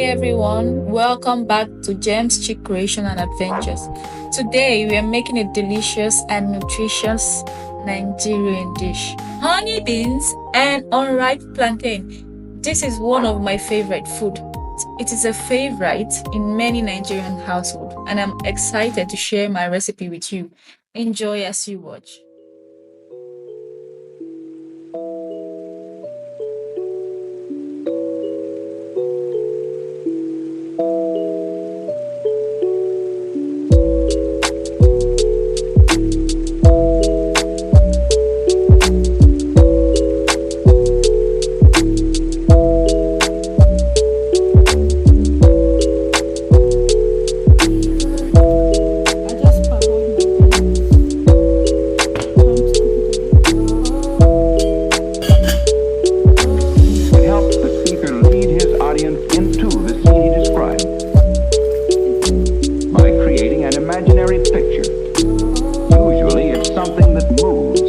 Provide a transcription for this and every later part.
everyone, welcome back to Gem's Chick Creation and Adventures. Today we are making a delicious and nutritious Nigerian dish. Honey beans and unripe plantain. This is one of my favorite food. It is a favorite in many Nigerian households and I'm excited to share my recipe with you. Enjoy as you watch. Imaginary picture. Usually it's something that moves.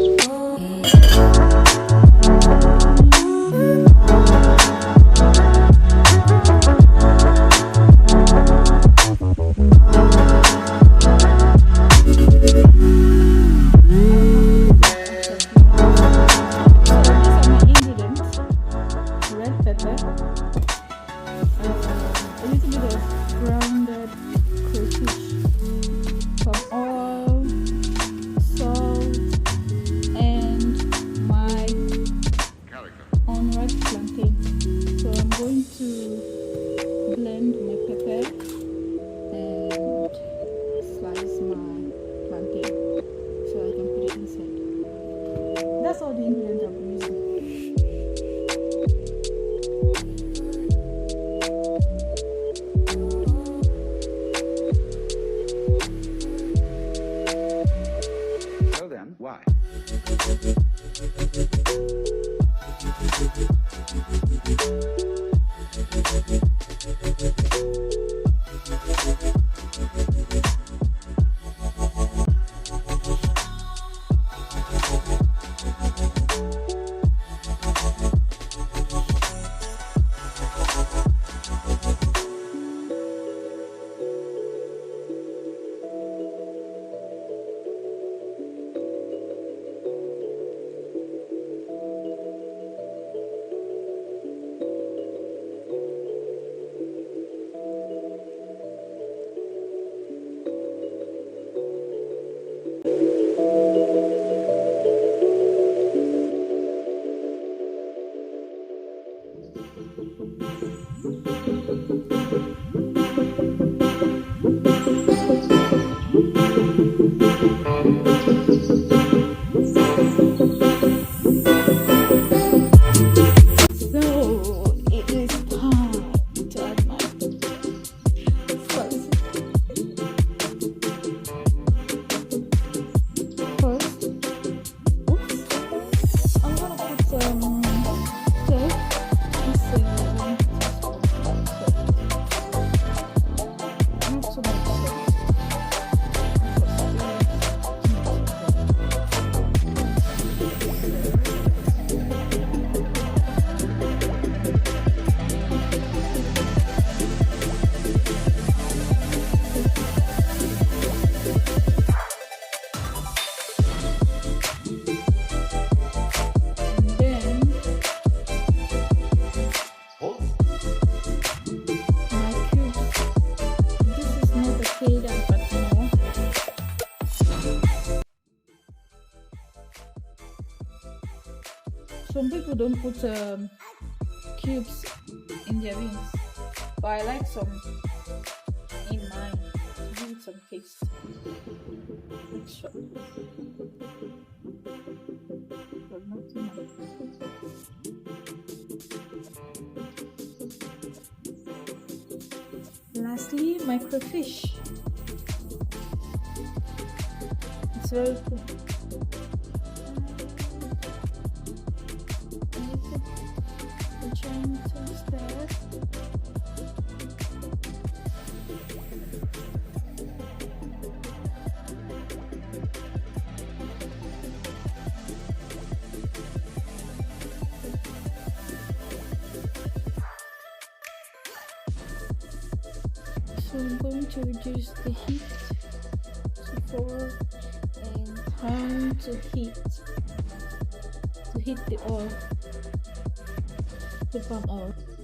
Red pepper, a little bit of grounded crayfish, some oil, salt, and my unripe plantain. So I'm going to blend my pepper and slice my plantain so I can put it inside. That's all the ingredients I'm using. So then, why? Some people don't put cubes in their beans, but I like some in mine to give it some taste. Sure. But not too much. Lastly, microfish. It's very cool. Gentle stir. So I'm going to reduce the heat to 4 and turn to heat the oil, the palm oil.